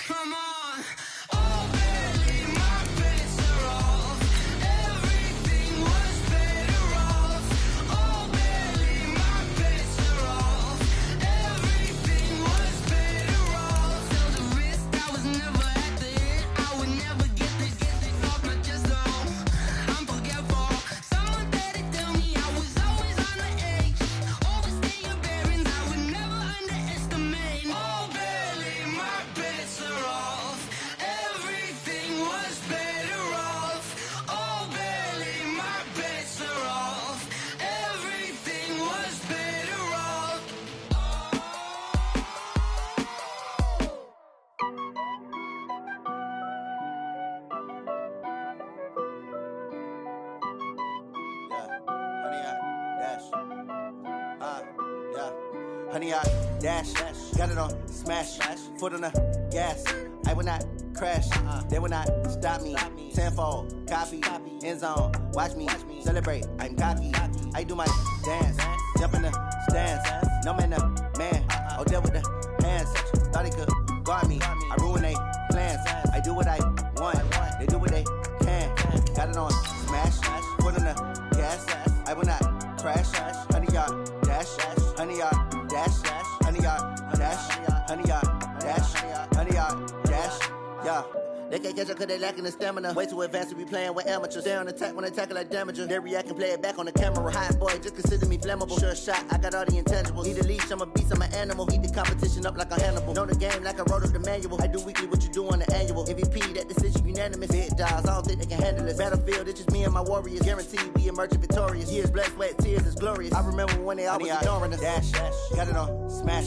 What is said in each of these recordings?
Come on. Oh, barely my bets are off. Everything was better off. Oh, barely my bets are off. Everything was better off. Felt the risk, I was never at the end. I would never get this off my chest, though. I'm forgetful. Someone better tell me I was always on the edge. Overstay your bearings, I would never underestimate. Oh, barely my bets are off. Everything was better off. Oh, barely my bets are off. Everything was better off. Honey, I dash, got it on smash, foot on the gas. I will not crash, they will not stop me. Tenfold, copy, end zone, watch me celebrate. I'm cocky, I do my dance, jump in the stands. No man, the man, oh, deal with the hands. Thought he could guard me, I ruin they plans. I do what I want, they do what they can. Got it on smash, foot on the gas. I will not crash, honey, y'all dash, honey, y'all dash, honey, y'all dash, honey, y'all dash, honey, y'all dash, yeah. They can't catch up cause they lacking the stamina. Way too advanced to be playing with amateurs. Stay on attack when they tackle like damager. They react and play it back on the camera. Hot boy, just consider me flammable. Sure shot, I got all the intangibles. Need a leash, I'm a beast, I'm an animal. Heat the competition up like a Hannibal. Know the game like I wrote up the manual. I do weekly what you do on the annual. MVP, that decision unanimous. Big dials, I don't think they can handle it. Battlefield, it's just me and my warriors. Guaranteed we emerging victorious. Years, blood, sweat, tears, it's glorious. I remember when they always ignoring us. Dash, got it on smash,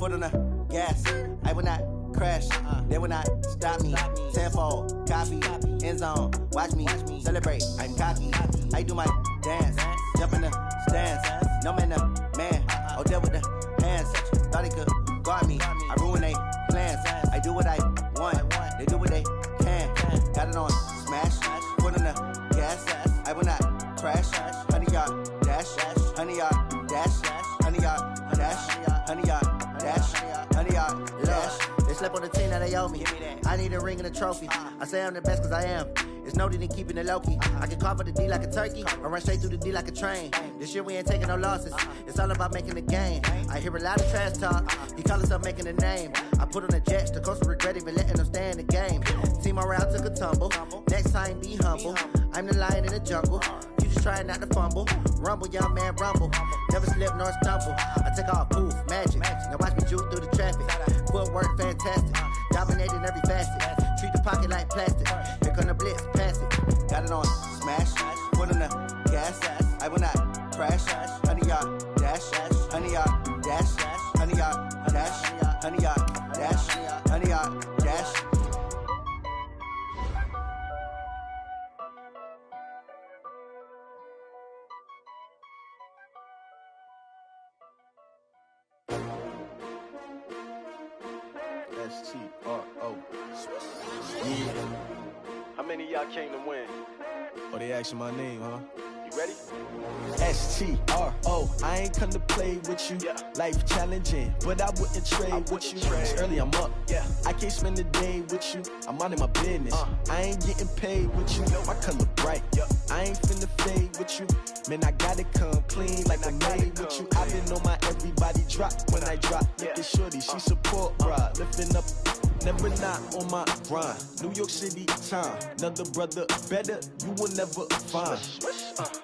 foot on the gas. I will not crash, they will not stop me. Tenfold, copy, end zone, watch me celebrate. I'm cocky, I do my dance, jump in the stands. No man, the man, oh, deal with the hands. Thought he could guard me, I ruin they plans. I do what I want, they do what they can. Got it on smash, foot on the gas. I will not crash, honey, y'all dash, honey, y'all dash, honey, y'all dash, honey, y'all dash, honey, y'all dash. They slept on the team that they owe me. I need a ring and a trophy. I say I'm the best cause I am. It's no need in keeping it low-key. I can carve for the D like a turkey, or run straight through the D like a train. This year we ain't taking no losses. It's all about making the game. I hear a lot of trash talk. He call himself making a name. I put on the jets, the coach will regret even letting them stay in the game. Team morale took a tumble. Next time be humble. I'm the lion in the jungle. You just trying not to fumble. Rumble, young man, rumble. Never slip nor stumble. I take off, poof, magic. Now watch me juke through the traffic. Footwork fantastic. Dominating every facet. Treat the pocket like plastic. Here come the blitz, pass it. Got it on smash, foot on the gas. I will not crash, honey, y'all dash, honey, y'all dash, honey, y'all dash, honey, y'all dash, honey, y'all dash. S-T-R-O. Yeah. How many of y'all came to win? Oh, they asking my name, huh? You ready? S-T-R-O. I ain't come to play with you. Yeah. Life challenging, but I wouldn't trade with you. It's early, I'm up. Yeah. I can't spend the day with you. I'm minding my business. I ain't getting paid with you. My color bright. Yeah. I ain't finna fade with you. Man, I gotta come clean like I made with you. I've been on my everybody drop when I drop. Look at shorty, she support, bruh. Lifting up, never not on my grind. New York City time, another brother better, you will never find.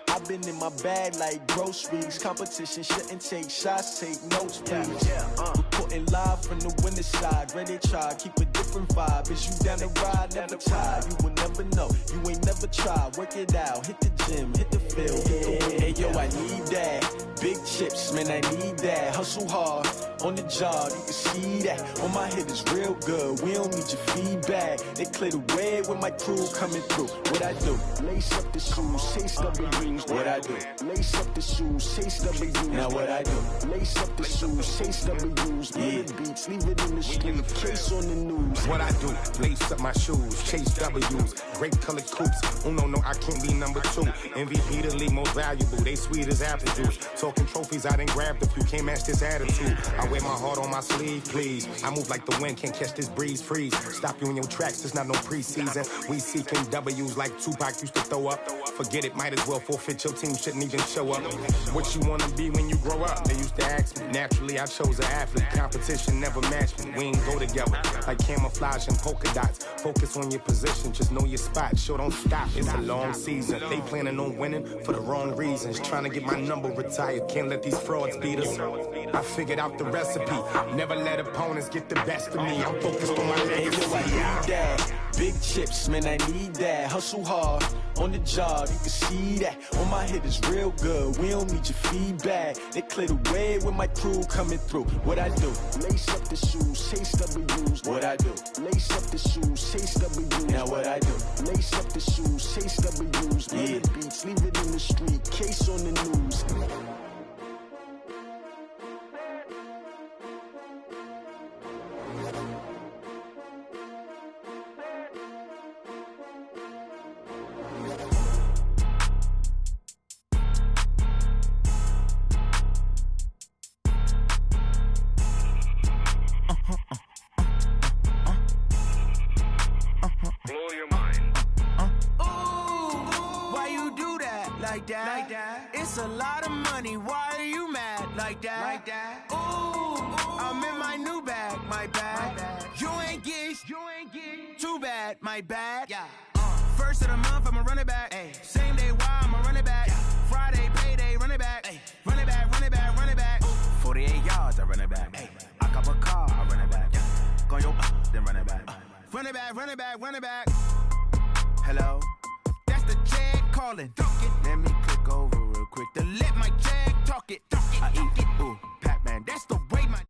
I've been in my bag like groceries. Competition shouldn't take shots, take notes, please. Reporting live from the winter side. Ready to try, keep a different vibe. Is you down the ride, never tired. You will never know, you ain't never tried. Work it out, hit the gym, hit the field, hit the wind. Hey yo, I need that. Big chips, man, I need that. Hustle hard, on the job, you can see that. On my head is real good, we don't need your feedback. They clear the way when my crew coming through. What I do? Lace up the shoes, chase W's. What I do? Lace up the shoes, chase W's. Now what I do? Lace up the shoes, chase W's. Yeah, beats, leave it in the street, case on the news. What I do, lace up my shoes, chase W's, grape colored coops. Uno, no, I can't be number 2. MVP the league most valuable, they sweet as apple juice. Talking trophies, I done grabbed a few, can't match this attitude. I wear my heart on my sleeve, please. I move like the wind, can't catch this breeze, freeze. Stop you in your tracks, it's not no preseason. We seeking W's like Tupac used to throw up. Forget it, might as well forfeit, your team shouldn't even show up. What you wanna be when you grow up? They used to ask me. Naturally, I chose an athlete. Competition never matched me. We ain't go together like camouflage and polka dots. Focus on your position, just know your spot. Sure, don't stop, it's a long season. They planning on winning for the wrong reasons. Trying to get my number retired, can't let these frauds beat us. I figured out the recipe. Never let opponents get the best of me. I'm focused on my legacy. I need that. Big chips, man, I need that. Hustle hard on the job, you can see that. On my head is real good, we don't need your feedback. They clear the way with my crew coming through. What I do? Lace up the shoes, chase W's. What I do? Lace up the shoes, chase W's. Now what I do? Lace up the shoes, chase W's. Yeah, beats, leave it in the street, case on the news. Blow your mind. Why you do that like that? Like that? It's a lot of money. Why are you mad like that? Like that? Ooh, I'm in my new bag, my bad. You ain't get too bad, my bad. Yeah. First of the month, I'ma run it back. Ay. Same day, why I'ma run it back. Yeah. Friday, payday, run it back. Ay. Run it back, run it back, run it back. 48 yards, I run it back. Ay. I cop a car, I run it back. Yeah. Go yo, then run it back. Run it back, run it back, run it back. Hello? That's the jag calling. Let me click over real quick to let my jag talk it. I eat it. Ooh, Pac-Man, that's the way my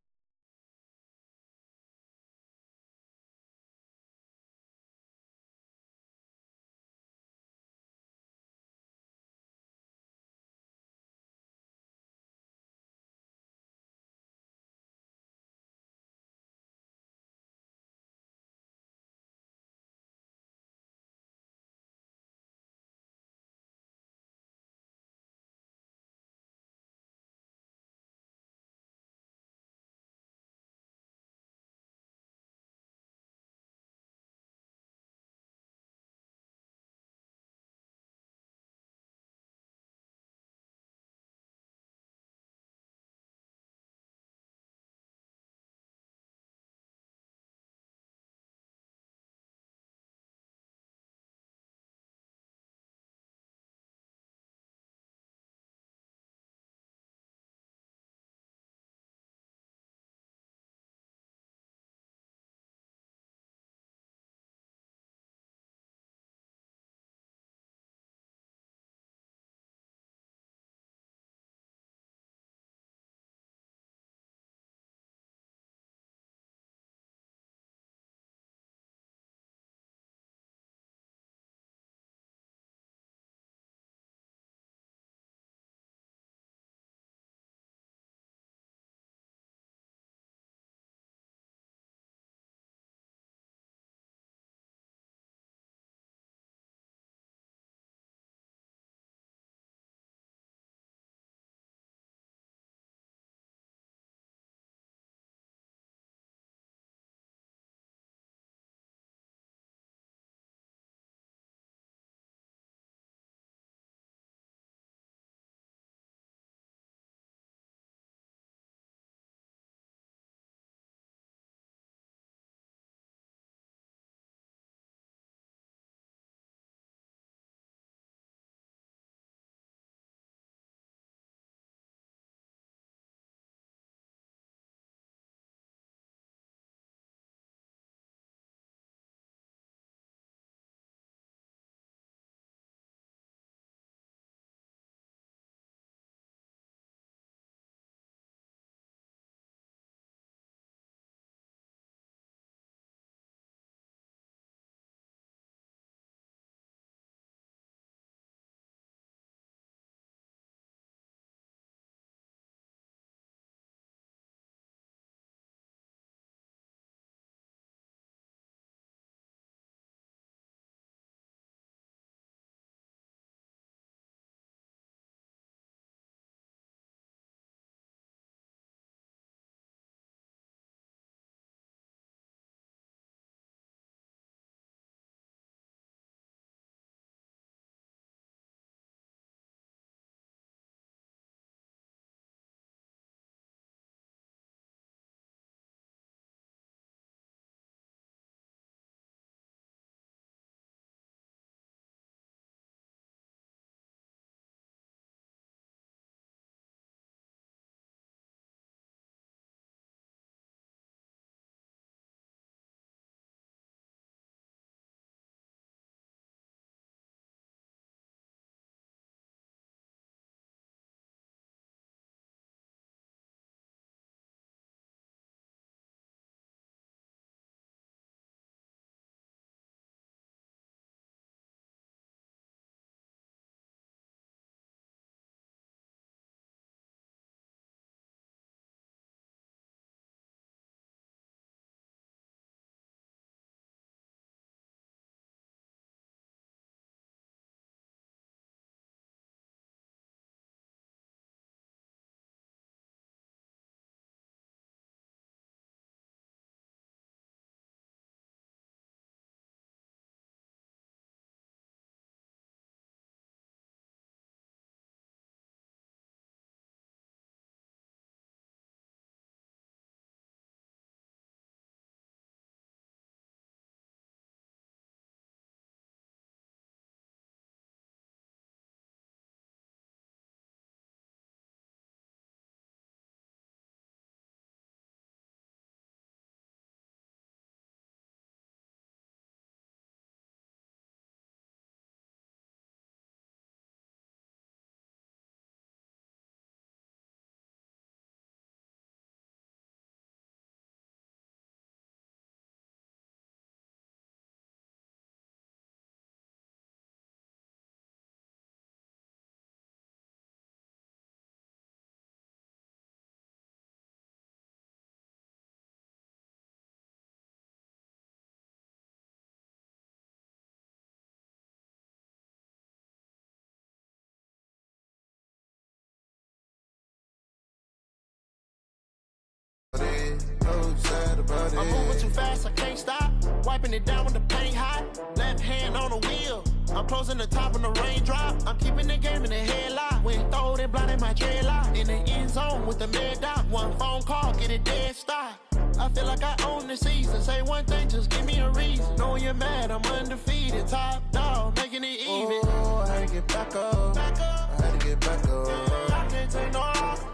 I'm moving too fast, I can't stop. Wiping it down when the paint hot. Left hand on the wheel. I'm closing the top when the raindrop. I'm keeping the game in the headlock. When throwed and blinded my dreadlock. In the end zone with the mad dot. One phone call, get it dead stop. I feel like I own the season. Say one thing, just give me a reason. Knowing you're mad, I'm undefeated. Top dog, making it even. Oh, I had to get back up. Back up. I had to get back up. I can't take no loss.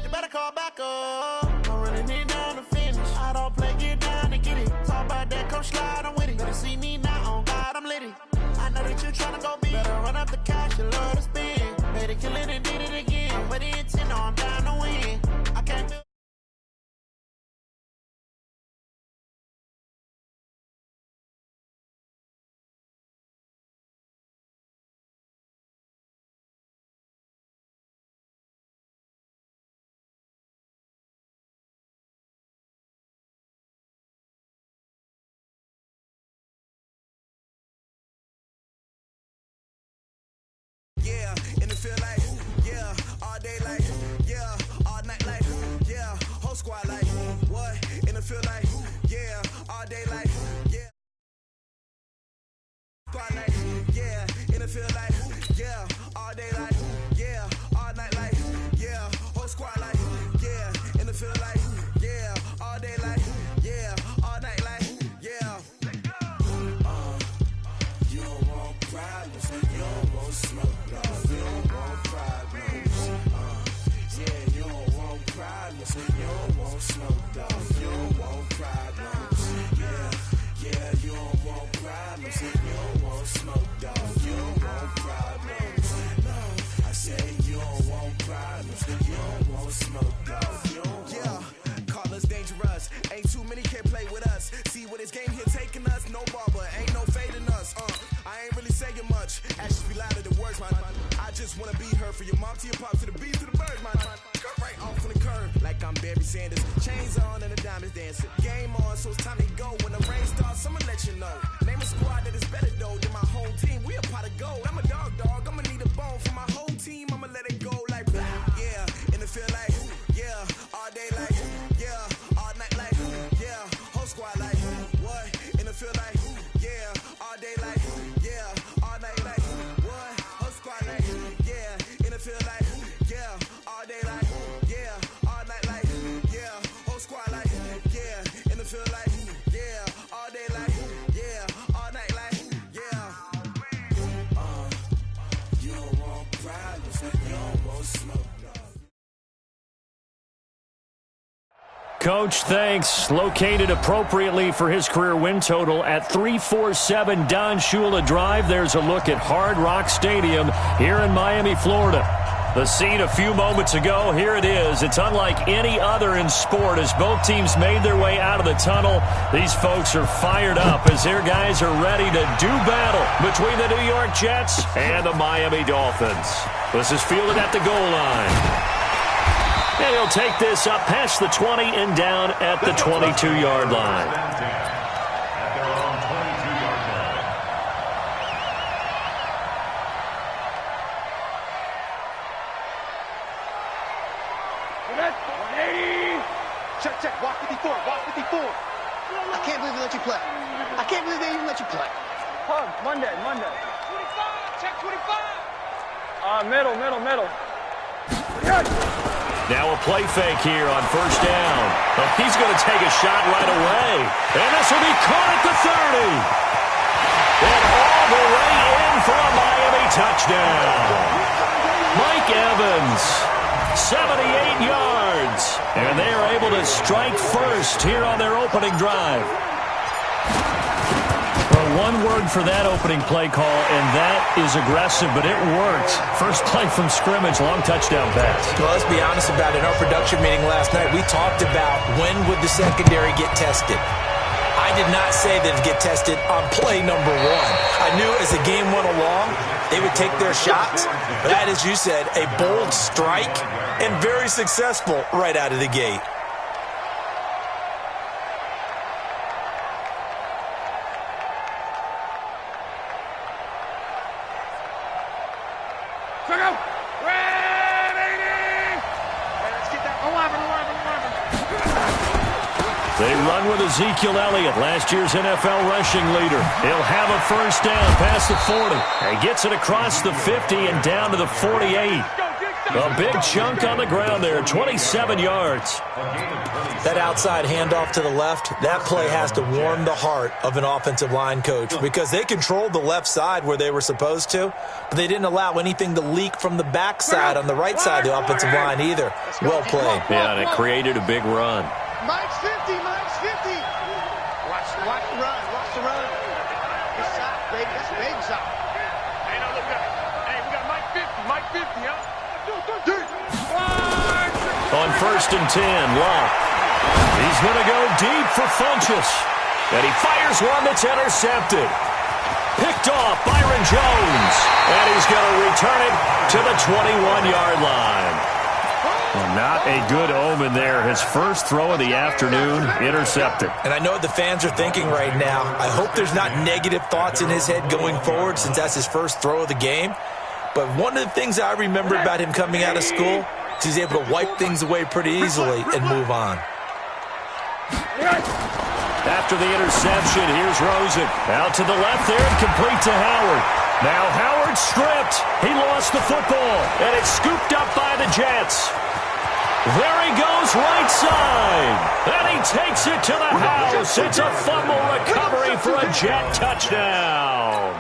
You better call back up. I'm running it down to finish. I don't play, get down to get it. Talk about that, come slide, I'm with it. Better see me now, on God, I'm litty. I know that you're trying to go big. Better run up the cash, you love to spin. Made it, kill it, and did it again. But the intent, no, I'm down to win. I can't feel. Yeah, and it feel like, yeah, all day like, yeah, all night like, yeah, whole squad like, what? And it feel like, yeah, all day like, yeah, squad like, yeah, and it feel like, yeah, all day like, yeah, all night like, yeah, whole squad like, yeah, and it feel like, yeah, all day like, yeah, all night like, yeah. You don't want problems, you don't want smoke. You don't want problems. Yeah, you don't want problems. You don't want smoke, dog. You don't want problems. Yeah, you don't want problems. You don't want smoke, dog. You don't want problems. No, I say you don't want problems. You don't want smoke, dog. You don't want. Call us dangerous. Ain't too many can play with us. See what this game here taking us. No barber, ain't no fading us. I ain't really saying much. Actions be louder than words, man. I just wanna be heard. For your mom to your pop to the beat to the birds, man. Cut right off on the curb, like I'm Barry Sanders. Chains on and the diamonds dancing. Game on, so it's time to go. When the rain starts, I'ma let you know. Name a squad that is better though than my home team. We a pot of gold. I'm a dog. I'ma need a bone for my whole team. I'ma let it go like blah. Yeah, and it feel like, yeah, all day like, yeah, all night like, yeah, whole squad like, what? And it feel like, yeah, all day like, yeah, all night like, what? Whole squad like, yeah, and it feel like, yeah, all day like, yeah, all night like, yeah, whole squad like, yeah, and it feel like, yeah, all day like, yeah, all night like, yeah. You don't want problems, you don't want smoke. Coach thanks. Located appropriately for his career win total at 347 Don Shula Drive. There's a look at Hard Rock Stadium here in Miami, Florida. The scene a few moments ago, here it is. It's unlike any other in sport as both teams made their way out of the tunnel. These folks are fired up as their guys are ready to do battle between the New York Jets and the Miami Dolphins. This is fielded at the goal line. And he'll take this up past the 20 and down at the 22-yard line. Check. Walk 54. I can't believe they let you play. I can't believe they even let you play. Monday. 25. Check 25. Middle. Now a play fake here on first down. But he's going to take a shot right away. And this will be caught at the 30. And all the way in for a Miami touchdown. Mike Evans, 78 yards. And they are able to strike first here on their opening drive. Well, one word for that opening play call, and that is aggressive, but it worked. First play from scrimmage, long touchdown pass. Well, let's be honest about it. In our production meeting last night, we talked about when would the secondary get tested. I did not say they'd get tested on play number one. I knew as the game went along, they would take their shots. That, as you said, a bold strike and very successful right out of the gate. They run with Ezekiel Elliott, last year's NFL rushing leader. He'll have a first down past the 40. He gets it across the 50 and down to the 48. A big chunk on the ground there, 27 yards. That outside handoff to the left, that play has to warm the heart of an offensive line coach because they controlled the left side where they were supposed to, but they didn't allow anything to leak from the backside on the right side of the offensive line either. Well played. Yeah, and it created a big run. Mike's 50, Mike's 50. Watch the run, watch the run. It's soft, baby, that's a big soft. Hey, now look at it. Hey, we got Mike 50, huh? On 1st and 10, Locke. He's going to go deep for Funchess. And he fires one that's intercepted. Picked off Byron Jones. And he's going to return it to the 21-yard line. Well, not a good omen there. His first throw of the afternoon, intercepted. And I know what the fans are thinking right now. I hope there's not negative thoughts in his head going forward since that's his first throw of the game. But one of the things I remember about him coming out of school is he's able to wipe things away pretty easily and move on. After the interception, here's Rosen. Out to the left there and complete to Howard. Now Howard stripped. He lost the football, and it's scooped up by the Jets. There he goes right side. And he takes it to the house. It's a fumble recovery for a Jet touchdown.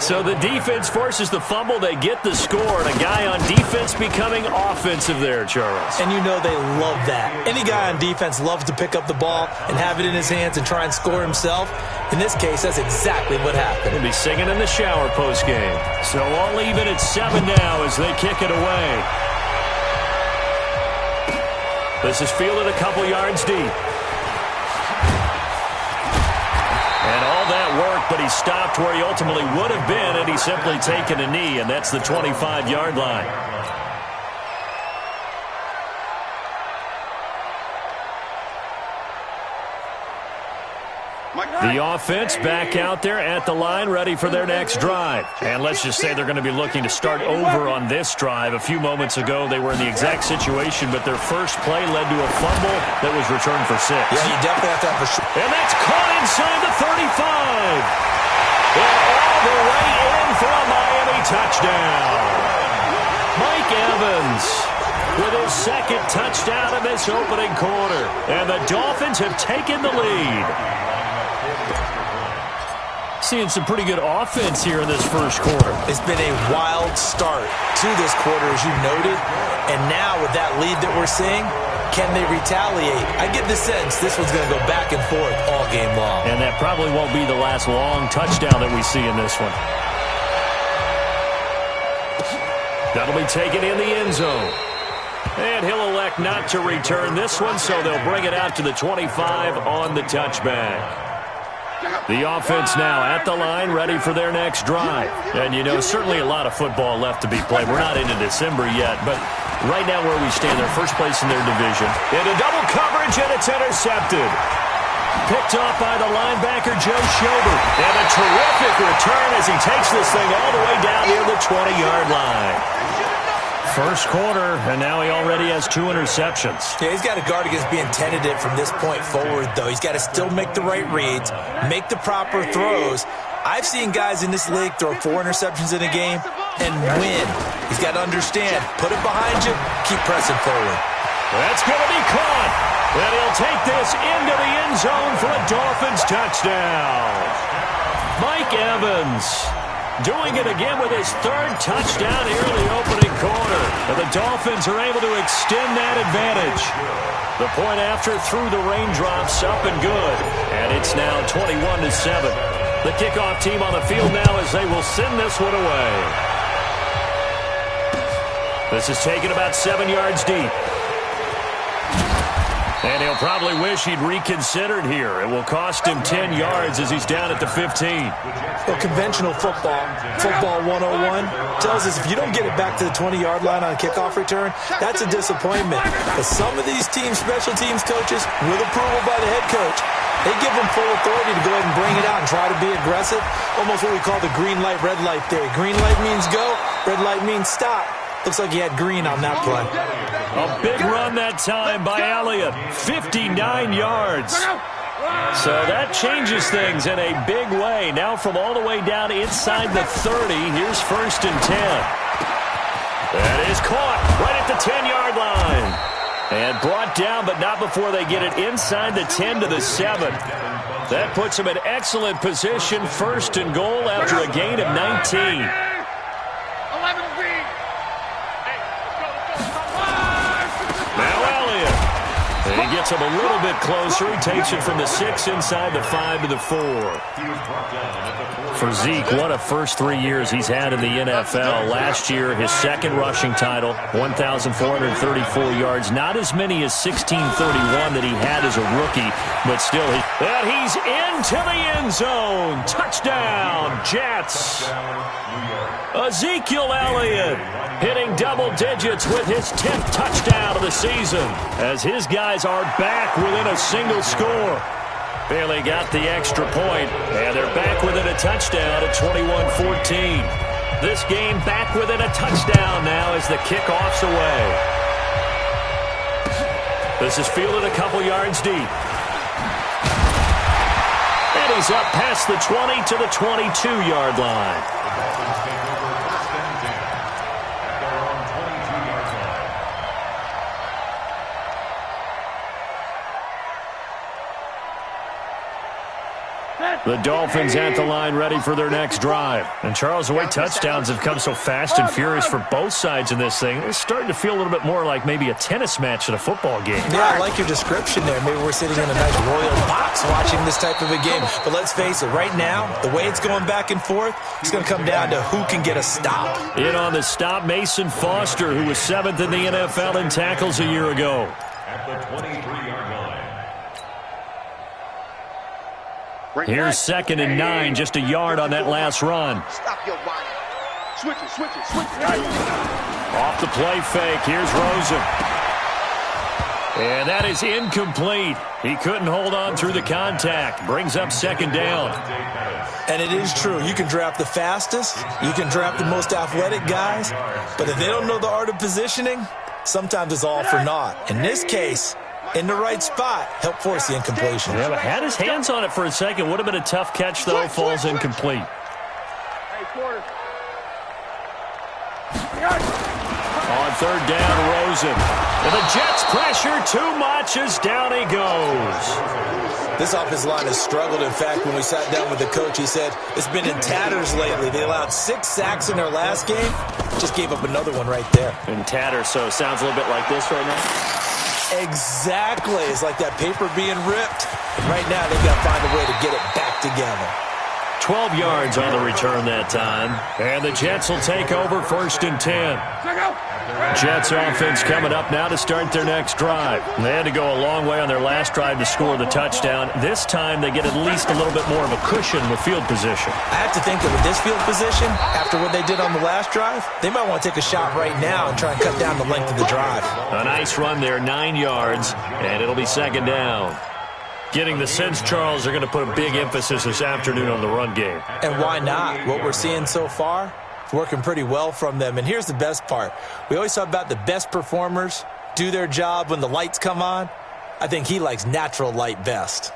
So the defense forces the fumble. They get the score, and a guy on defense becoming offensive there, Charles. And you know they love that. Any guy on defense loves to pick up the ball and have it in his hands and try and score himself. In this case, that's exactly what happened. He'll be singing in the shower postgame. So all even at 7 now as they kick it away. This is fielded a couple yards deep. And all that work, but he stopped where he ultimately would have been, and he's simply taken a knee, and that's the 25-yard line. The offense back out there at the line, ready for their next drive. And let's just say they're going to be looking to start over on this drive. A few moments ago, they were in the exact situation, but their first play led to a fumble that was returned for 6. Yeah, you definitely have to have a shot. And that's caught inside the 35. And all the way in for a Miami touchdown. Mike Evans with his second touchdown in this opening quarter. And the Dolphins have taken the lead. Seeing some pretty good offense here in this first quarter. It's been a wild start to this quarter, as you noted. And now with that lead that we're seeing, can they retaliate? I get the sense this one's going to go back and forth all game long. And that probably won't be the last long touchdown that we see in this one. That'll be taken in the end zone. And he'll elect not to return this one, so they'll bring it out to the 25 on the touchback. The offense now at the line, ready for their next drive. And, you know, certainly a lot of football left to be played. We're not into December yet, but right now where we stand, they're first place in their division. Into double coverage, and it's intercepted. Picked off by the linebacker, Joe Schobert. And a terrific return as he takes this thing all the way down near the 20-yard line. First quarter, and now he already has 2 interceptions. Yeah, he's got to guard against being tentative from this point forward, though. He's got to still make the right reads, make the proper throws. I've seen guys in this league throw 4 interceptions in a game and win. He's got to understand, put it behind you, keep pressing forward. That's going to be caught. And he'll take this into the end zone for a Dolphins touchdown. Mike Evans doing it again with his 3rd touchdown here in the opening quarter. And the Dolphins are able to extend that advantage. The point after through the raindrops, up and good. And it's now 21-7. The kickoff team on the field now as they will send this one away. This is taken about 7 yards deep. And he'll probably wish he'd reconsidered here. It will cost him 10 yards as he's down at the 15. Well, conventional football 101, tells us if you don't get it back to the 20-yard line on a kickoff return, that's a disappointment. But some of these teams, special teams coaches, with approval by the head coach, they give them full authority to go ahead and bring it out and try to be aggressive. Almost what we call the green light, red light theory. Green light means go, red light means stop. Looks like he had green on that play. A big run that time by Elliott. 59 yards. So that changes things in a big way. Now from all the way down inside the 30, here's 1st and 10. That is caught right at the 10-yard line. And brought down, but not before they get it inside the 10 to the 7. That puts them in excellent position, 1st and goal after a gain of 19. He gets him a little bit closer. He takes it from the 6 inside the 5 to the 4. For Zeke, what a first 3 years he's had in the NFL. Last year, his second rushing title, 1,434 yards. Not as many as 1,631 that he had as a rookie, but still, he's into the end zone. Touchdown, Jets. Ezekiel Elliott hitting double digits with his 10th touchdown of the season as his guys are back within a single score. Bailey got the extra point, and they're back within a touchdown at 21-14. This game back within a touchdown now as the kickoff's away. This is fielded a couple yards deep. And he's up past the 20 to the 22-yard line. The Dolphins at the line ready for their next drive. And Charles, the way touchdowns have come so fast and furious for both sides in this thing, it's starting to feel a little bit more like maybe a tennis match at a football game. Yeah, I like your description there. Maybe we're sitting in a nice royal box watching this type of a game. But let's face it, right now, the way it's going back and forth, it's going to come down to who can get a stop. In on the stop, Mason Foster, who was 7th in the NFL in tackles a year ago. At the 23-yard line. Here's 2nd and 9, just a yard on that last run. Stop your whining. Switch it. Off the play fake, here's Rosen. And that is incomplete. He couldn't hold on through the contact. Brings up 2nd down. And it is true. You can draft the fastest. You can draft the most athletic guys. But if they don't know the art of positioning, sometimes it's all for naught. In this case, in the right spot, help force the incompletion. Yeah, but had his hands on it for a second. Would have been a tough catch, though. Falls incomplete. On 3rd down, Rosen. And the Jets pressure too much as down he goes. This offensive line has struggled. In fact, when we sat down with the coach, he said it's been in tatters lately. They allowed 6 sacks in their last game. Just gave up another one right there. In tatters, so it sounds a little bit like this right now. Exactly. It's like that paper being ripped. And right now, they've got to find a way to get it back together. 12 yards on the return that time. And the Jets will take over 1st and 10. Jets offense coming up now to start their next drive. They had to go a long way on their last drive to score the touchdown. This time they get at least a little bit more of a cushion with field position. I have to think that with this field position, after what they did on the last drive, they might want to take a shot right now and try and cut down the length of the drive. A nice run there, 9 yards, and it'll be 2nd down. Getting the sense, Charles, they're going to put a big emphasis this afternoon on the run game. And why not? What we're seeing so far, it's working pretty well from them. And here's the best part. We always talk about the best performers do their job when the lights come on. I think he likes natural light best.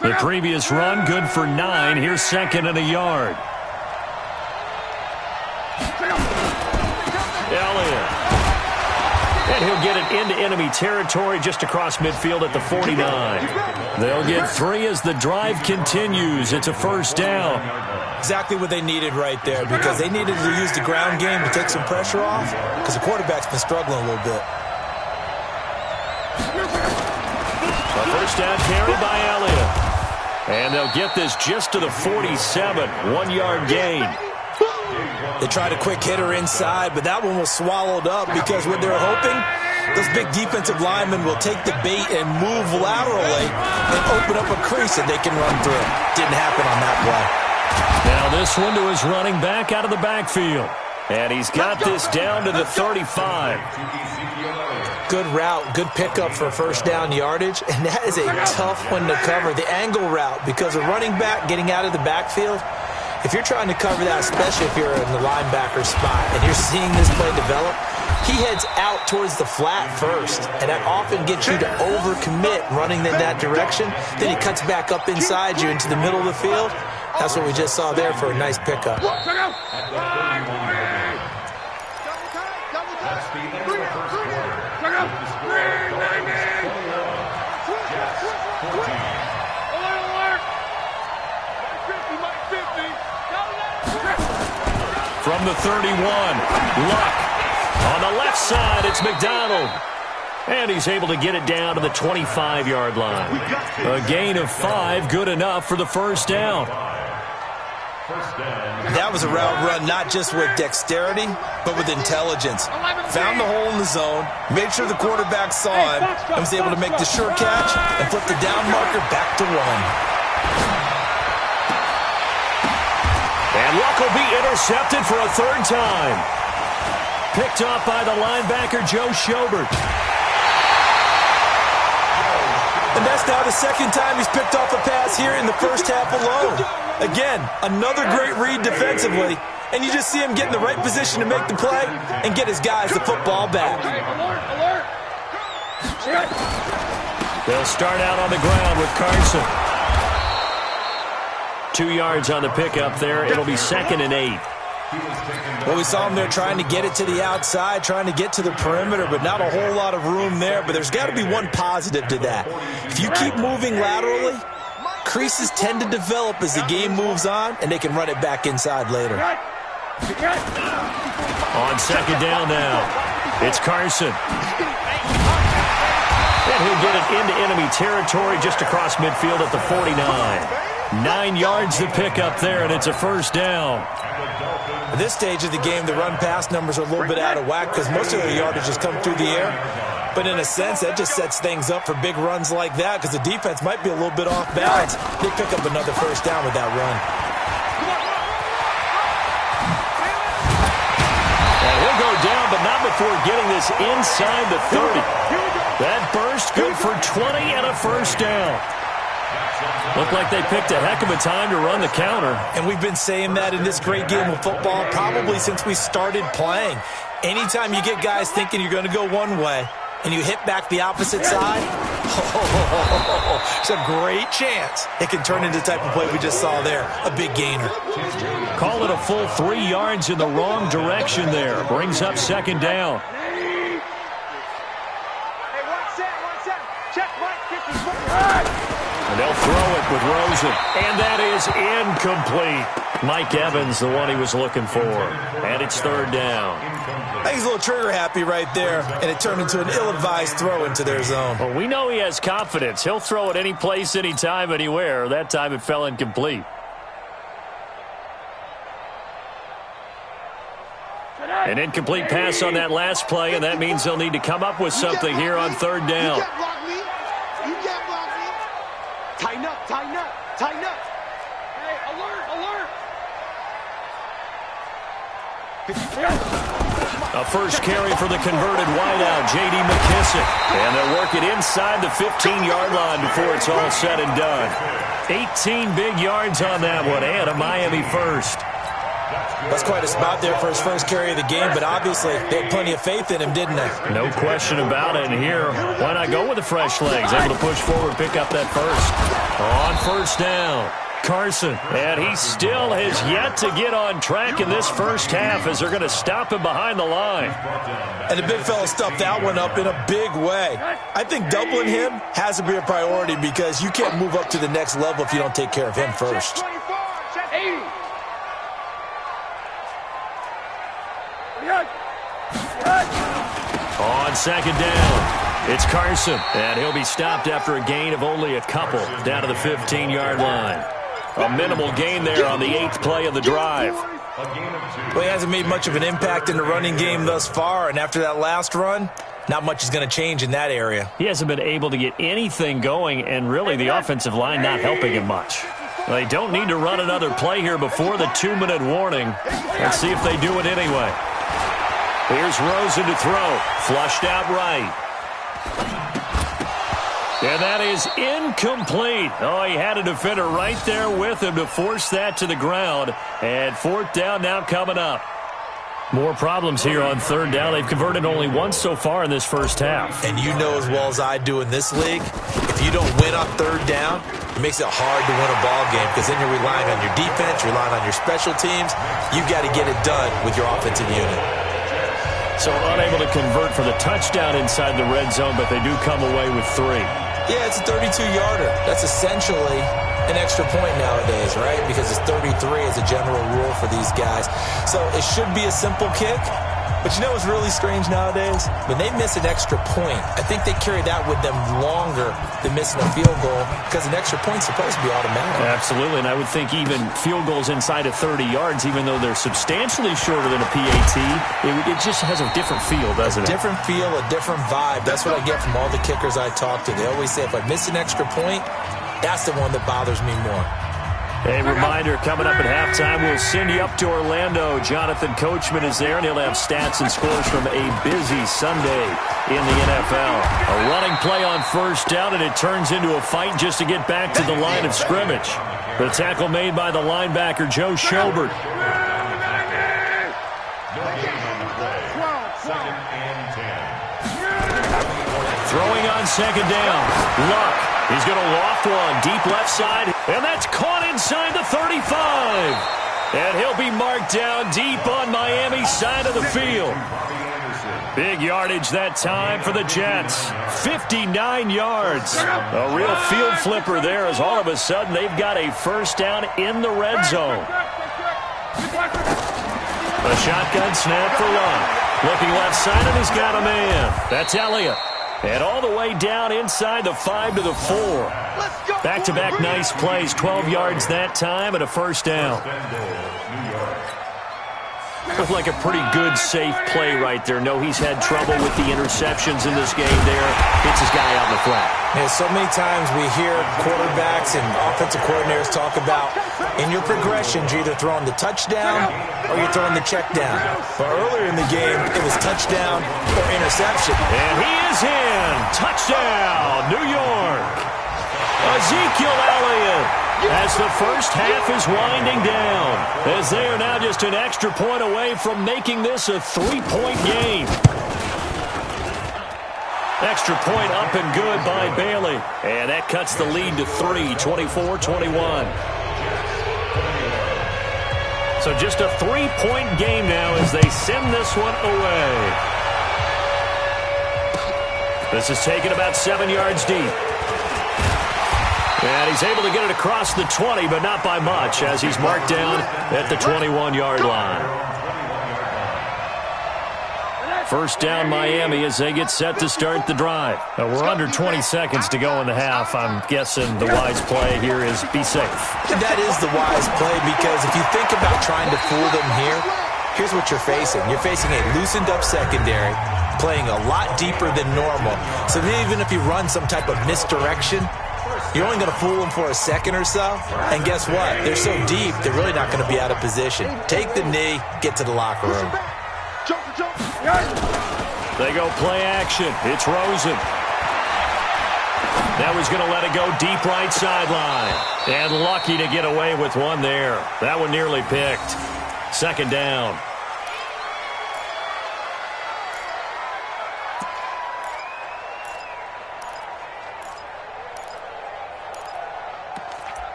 The previous run, good for 9. Here's 2nd and a yard. Elliott. And he'll get it into enemy territory just across midfield at the 49. They'll get 3 as the drive continues. It's a 1st down. Exactly what they needed right there, because they needed to use the ground game to take some pressure off, because the quarterback's been struggling a little bit. A 1st down carry by Elliott. And they'll get this just to the 47. 1-yard gain. They tried a quick hitter inside, but that one was swallowed up because what they're hoping, those big defensive linemen will take the bait and move laterally and open up a crease that they can run through. Didn't happen on that play. Now this one to his running back out of the backfield. And he's got this down to the 35. Good route, good pickup for 1st down yardage, and that is a tough one to cover. The angle route, because a running back getting out of the backfield, if you're trying to cover that, especially if you're in the linebacker spot, and you're seeing this play develop, he heads out towards the flat first, and that often gets you to overcommit running in that direction. Then he cuts back up inside you into the middle of the field. That's what we just saw there for a nice pickup. From the 31, Luck. On the left side, it's McDonald. And he's able to get it down to the 25-yard line. A gain of 5, good enough for the first down. That was a route run not just with dexterity, but with intelligence. Found the hole in the zone, made sure the quarterback saw him, and was able to make the sure catch and flip the down marker back to 1. And Luck will be intercepted for a third time. Picked off by the linebacker, Joe Schobert. And that's now the second time he's picked off a pass here in the first half alone. Again, another great read defensively, and you just see him get in the right position to make the play and get his guys the football back. They'll start out on the ground with Carson. 2 yards on the pickup there. It'll be 2nd and 8. Well, we saw him there trying to get it to the outside, trying to get to the perimeter, but not a whole lot of room there. But there's got to be one positive to that. If you keep moving laterally, creases tend to develop as the game moves on, and they can run it back inside later. On second down now, it's Carson. And he'll get it into enemy territory just across midfield at the 49. 9 yards to pick up there, and it's a first down. At this stage of the game, the run-pass numbers are a little bit out of whack because most of their yardage has come through the air. But in a sense, that just sets things up for big runs like that because the defense might be a little bit off balance. They pick up another first down with that run. And he'll go down, but not before getting this inside the 30. That burst good for 20 and a first down. Looked like they picked a heck of a time to run the counter. And we've been saying that in this great game of football probably since we started playing. Anytime you get guys thinking you're going to go one way and you hit back the opposite side, it's a great chance it can turn into the type of play we just saw there, a big gainer. Call it a full 3 yards in the wrong direction there. Brings up second down. And they'll throw it with Rosen. And that is incomplete. Mike Evans, the one he was looking for. And it's third down. I think he's a little trigger happy right there, and it turned into an ill-advised throw into their zone. Well, we know he has confidence. He'll throw it any place, anytime, anywhere. That time it fell incomplete. An incomplete pass on that last play, and that means they'll need to come up with something here on third down. You can't block me. You can't block me. Tighten up, tighten up, tighten up. Hey, alert, alert. A first carry for the converted wideout, J.D. McKissick. And they'll work it inside the 15-yard line before it's all said and done. 18 big yards on that one, and a Miami first. That's quite a spot there for his first carry of the game, but obviously they had plenty of faith in him, didn't they? No question about it. And here, why not go with the fresh legs? Able to push forward, pick up that first. On first down, Carson. And he still has yet to get on track in this first half as they're going to stop him behind the line. And the big fella stuffed that one up in a big way. I think doubling him has to be a priority because you can't move up to the next level if you don't take care of him first. On second down, it's Carson, and he'll be stopped after a gain of only a couple down to the 15-yard line. A minimal gain there on the 8th play of the drive. Well, he hasn't made much of an impact in the running game thus far, and after that last run, not much is going to change in that area. He hasn't been able to get anything going, and really the offensive line not helping him much. They don't need to run another play here before the 2-minute warning. Let's see if they do it anyway. Here's Rosen to throw. Flushed out right. And that is incomplete. Oh, he had a defender right there with him to force that to the ground. And fourth down now coming up. More problems here on third down. They've converted only once so far in this first half. And you know as well as I do in this league, if you don't win on third down, it makes it hard to win a ball game because then you're relying on your defense, relying on your special teams. You've got to get it done with your offensive unit. So unable to convert for the touchdown inside the red zone, but they do come away with 3. Yeah, it's a 32-yarder. That's essentially an extra point nowadays, right? Because it's 33 as a general rule for these guys. So it should be a simple kick. But you know what's really strange nowadays? When they miss an extra point, I think they carry that with them longer than missing a field goal because an extra point's supposed to be automatic. Absolutely, and I would think even field goals inside of 30 yards, even though they're substantially shorter than a PAT, it just has a different feel, doesn't it? A different feel, a different vibe. That's what I get from all the kickers I talk to. They always say if I miss an extra point, that's the one that bothers me more. A reminder, coming up at halftime, we'll send you up to Orlando. Jonathan Coachman is there, and he'll have stats and scores from a busy Sunday in the NFL. A running play on first down, and it turns into a fight just to get back to the line of scrimmage. The tackle made by the linebacker, Joe Schobert. Throwing on second down. Luck. He's going to loft one deep left side, and that's caught inside the 35. And he'll be marked down deep on Miami's side of the field. Big yardage that time for the Jets. 59 yards. A real field flipper there as all of a sudden they've got a first down in the red zone. A shotgun snap for Luck. Looking left side, and he's got a man. That's Elliott. And all the way down inside the 5 to the 4. Back-to-back nice plays. 12 yards that time and a first down. Looked like a pretty good, safe play right there. No, he's had trouble with the interceptions in this game there. Gets his guy out in the flat. Yeah, so many times we hear quarterbacks and offensive coordinators talk about in your progressions, you're either throwing the touchdown or you're throwing the check down. But earlier in the game, it was touchdown or interception. And he is in. Touchdown, New York. Ezekiel Elliott. As the first half is winding down, as they are now just an extra point away from making this a 3-point game. Extra point up and good by Bailey. And that cuts the lead to 3, 24-21. So just a 3-point game now as they send this one away. This is taken about 7 yards deep. And he's able to get it across the 20, but not by much, as he's marked down at the 21-yard line. First down, Miami, as they get set to start the drive. Now, we're under 20 seconds to go in the half. I'm guessing the wise play here is be safe. That is the wise play, because if you think about trying to fool them here, here's what you're facing. You're facing a loosened-up secondary, playing a lot deeper than normal. So even if you run some type of misdirection, you're only going to fool them for a second or so. And guess what? They're so deep, they're really not going to be out of position. Take the knee, get to the locker room. They go play action. It's Rosen. Now he's going to let it go deep right sideline. And lucky to get away with one there. That one nearly picked. Second down.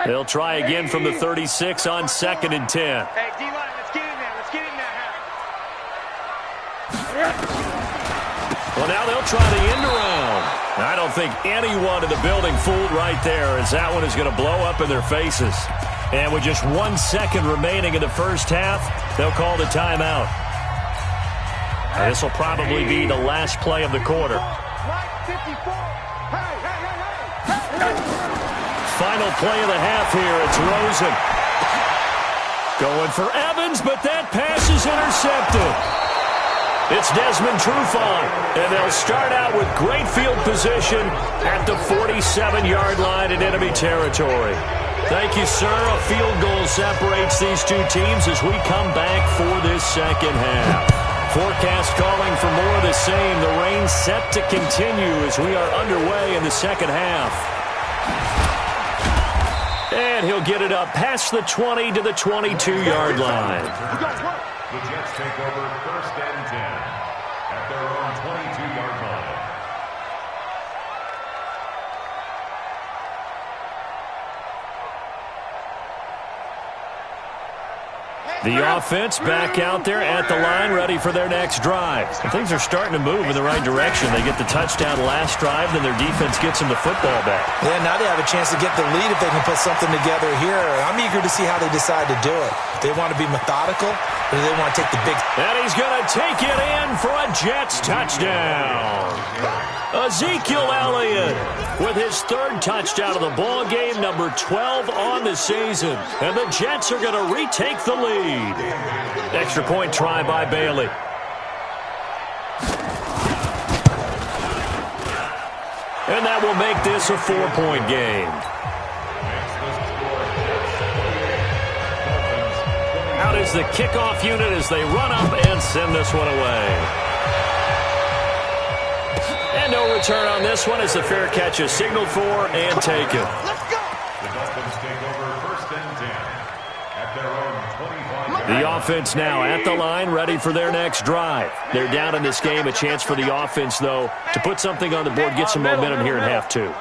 They'll try again from the 36 on 2nd and 10. Hey, D-line, let's get in there. Let's get in there. Well, now they'll try the end around. I don't think anyone in the building fooled right there, as that one is going to blow up in their faces. And with just 1 second remaining in the first half, they'll call the timeout. And this will probably be the last play of the quarter. Final play of the half here. It's Rosen. Going for Evans, but that pass is intercepted. It's Desmond Trufant, and they'll start out with great field position at the 47-yard line in enemy territory. Thank you, sir. A field goal separates these two teams as we come back for this second half. Forecast calling for more of the same. The rain set to continue as we are underway in the second half. And he'll get it up past the 20 to the 22-yard line. The Jets take over 1st and 10 at their own 22-yard line. The offense back out there at the line, ready for their next drive. And things are starting to move in the right direction. They get the touchdown last drive, then their defense gets them the football back. Yeah, now they have a chance to get the lead if they can put something together here. I'm eager to see how they decide to do it. Do they want to be methodical, or do they want to take the big... And he's going to take it in for a Jets touchdown. Ezekiel Elliott with his 3rd touchdown of the ball game, number 12 on the season. And the Jets are going to retake the lead. Extra point try by Bailey. And that will make this a 4-point game. Out is the kickoff unit as they run up and send this one away. And no return on this one as the fair catch is signaled for and taken. The Dolphins take over 1st and 10 at their own 25. The offense now at the line, ready for their next drive. They're down in this game. A chance for the offense, though, to put something on the board, get some momentum here in half 2.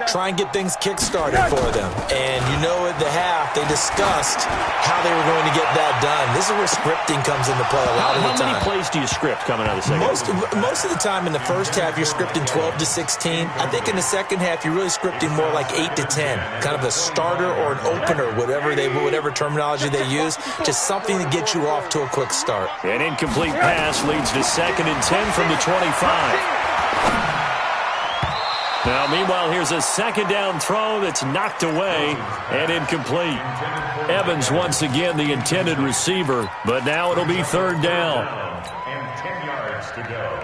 Try and get things kick-started for them. And you know at the half, they discussed how they were going to get that done. This is where scripting comes into play a lot of the time. How many plays do you script coming out of the second half? Most of the time in the first half, you're scripting 12 to 16. I think in the second half, you're really scripting more like 8 to 10. Kind of a starter or an opener, whatever terminology they use. Just something to get you off to a quick start. An incomplete pass leads to 2nd and 10 from the 25. Now, meanwhile, here's a 2nd down throw that's knocked away and incomplete. Evans, once again, the intended receiver, but now it'll be 3rd down. And 10 yards to go.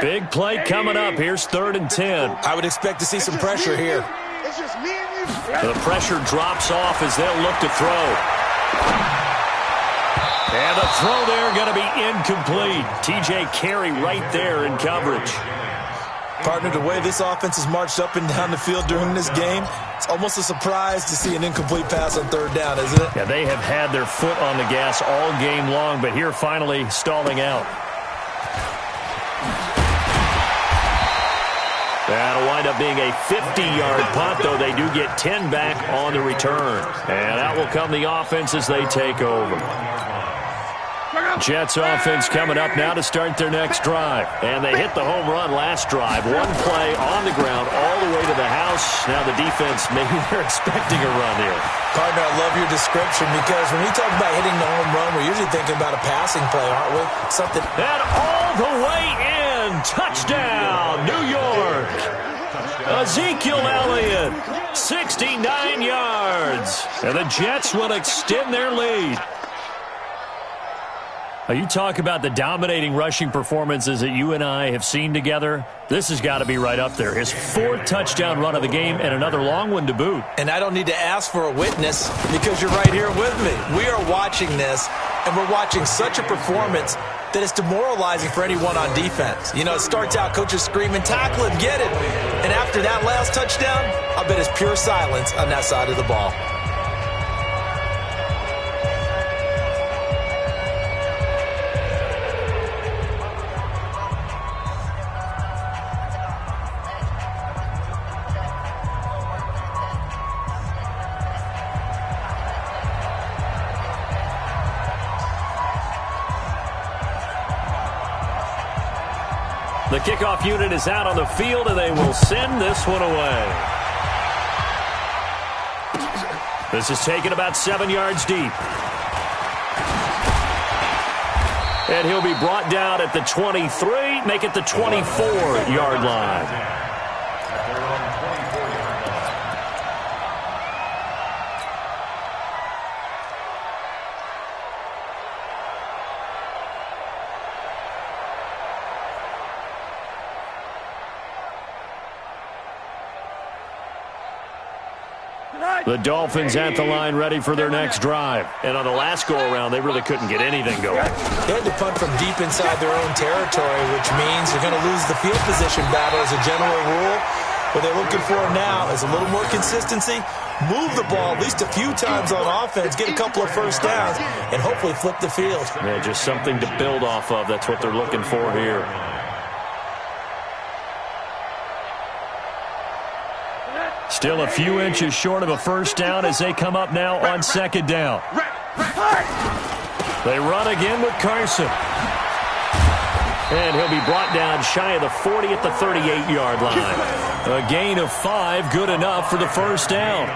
Big play coming up. Here's 3rd and 10. I would expect to see some pressure here. It's just me and you. The pressure drops off as they'll look to throw. And the throw there going to be incomplete. T.J. Carey right there in coverage. Partner, the way this offense has marched up and down the field during this game, it's almost a surprise to see an incomplete pass on 3rd down, isn't it? Yeah, they have had their foot on the gas all game long, but here finally stalling out. That'll wind up being a 50-yard punt, though they do get 10 back on the return. And that will come the offense as they take over. Jets offense coming up now to start their next drive. And they hit the home run last drive. 1 play on the ground all the way to the house. Now the defense, maybe they're expecting a run here. Partner, I love your description because when we talk about hitting the home run, we're usually thinking about a passing play, aren't we? Something. And all the way in. Touchdown, New York. Ezekiel Elliott, 69 yards. And the Jets will extend their lead. You talk about the dominating rushing performances that you and I have seen together. This has got to be right up there. His 4th touchdown run of the game and another long one to boot. And I don't need to ask for a witness because you're right here with me. We are watching this, and we're watching such a performance that it's demoralizing for anyone on defense. You know, it starts out, coaches screaming, tackle him, get it. And after that last touchdown, I bet it's pure silence on that side of the ball. The kickoff unit is out on the field, and they will send this one away. This is taken about 7 yards deep. And he'll be brought down at the 23, make it the 24-yard line. The Dolphins at the line ready for their next drive. And on the last go-around, they really couldn't get anything going. They had to punt from deep inside their own territory, which means you're going to lose the field position battle as a general rule. What they're looking for now is a little more consistency, move the ball at least a few times on offense, get a couple of first downs, and hopefully flip the field. Yeah, just something to build off of. That's what they're looking for here. Still a few inches short of a first down as they come up now on second down. They run again with Carson. And he'll be brought down shy of the 40 at the 38-yard line. A gain of 5, good enough for the first down.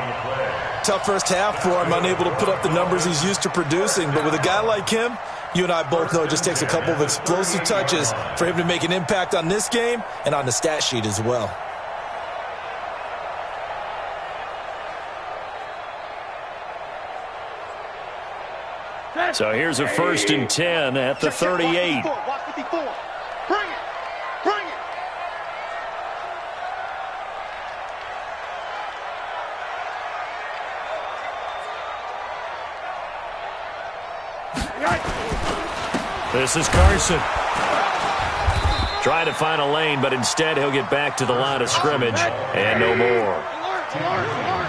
Tough first half for him, unable to put up the numbers he's used to producing. But with a guy like him, you and I both know it just takes a couple of explosive touches for him to make an impact on this game and on the stat sheet as well. So here's a 1st and 10 at the 38. Watch 54. Bring it. Bring it. This is Carson. Trying to find a lane, but instead he'll get back to the line of scrimmage and no more.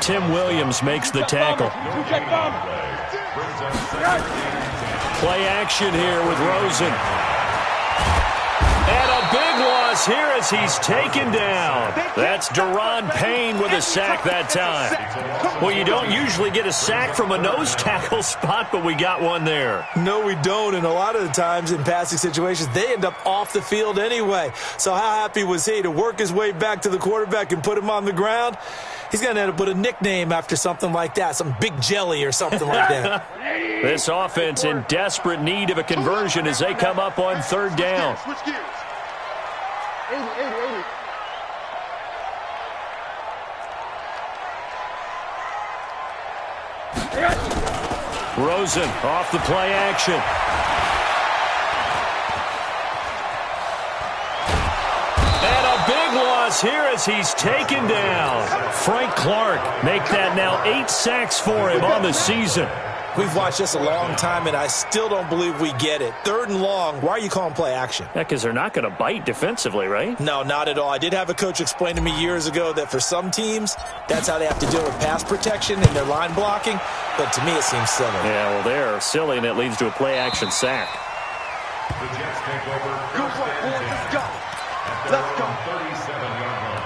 Tim Williams makes the tackle. Play action here with Rosen. And a big loss here as he's taken down. That's Deron Payne with a sack that time. Well, you don't usually get a sack from a nose tackle spot, but we got one there. No, we don't, and a lot of the times in passing situations, they end up off the field anyway. So how happy was he to work his way back to the quarterback and put him on the ground? He's going to end up with a nickname after something like that, some Big Jelly or something like that. This offense in desperate need of a conversion as they come up on 3rd down. Switch gears. 80. Rosen off the play action. And a big loss here as he's taken down. Frank Clark make that now 8 sacks for him on the season. We've watched this a long time, and I still don't believe we get it. 3rd and long, why are you calling play action? Yeah, because they're not going to bite defensively, right? No, not at all. I did have a coach explain to me years ago that for some teams, that's how they have to deal with pass protection and their line blocking. But to me, it seems silly. Yeah, well, they're silly, and it leads to a play action sack. The Jets take over Good first work, and boys. 10 Let's go. at their Let's go. own 37-yard line.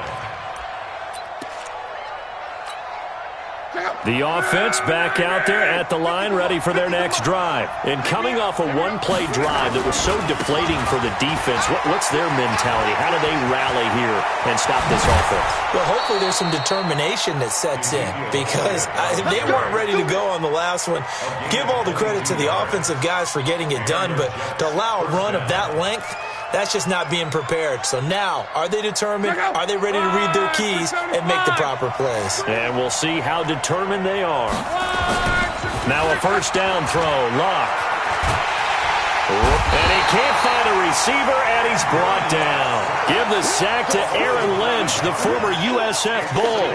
The offense back out there at the line, ready for their next drive. And coming off a one-play drive that was so deflating for the defense, what's their mentality? How do they rally here and stop this offense? Well, hopefully there's some determination that sets in because they weren't ready to go on the last one. Give all the credit to the offensive guys for getting it done, but to allow a run of that length, that's just not being prepared. So now, are they determined? Are they ready to read their keys and make the proper plays? And we'll see how determined they are. Now a 1st down throw. Locke. And he can't find a receiver, and he's brought down. Give the sack to Aaron Lynch, the former USF Bull.